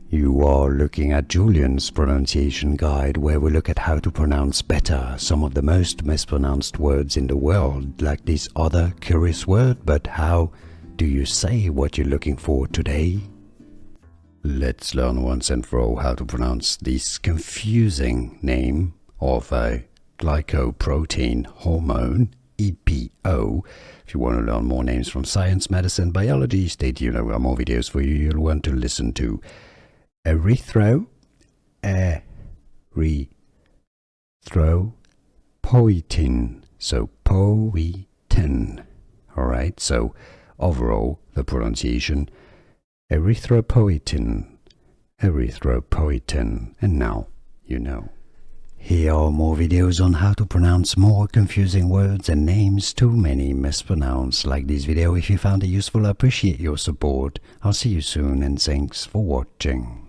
You are looking at Julian's pronunciation guide, where we look at how to pronounce better some of the most mispronounced words in the world, like this other curious word. But how do you say what you're looking for today? Let's learn once and for all how to pronounce this confusing name of a glycoprotein hormone, EPO. If you want to learn more names from science, medicine, biology, stay tuned. There are more videos for you you'll want to listen to. Erythropoietin. So poietin. Alright, so overall the pronunciation erythropoietin. And now you know. Here are more videos on how to pronounce more confusing words and names too many mispronounced. Like this video if you found it useful. I appreciate your support. I'll see you soon and thanks for watching.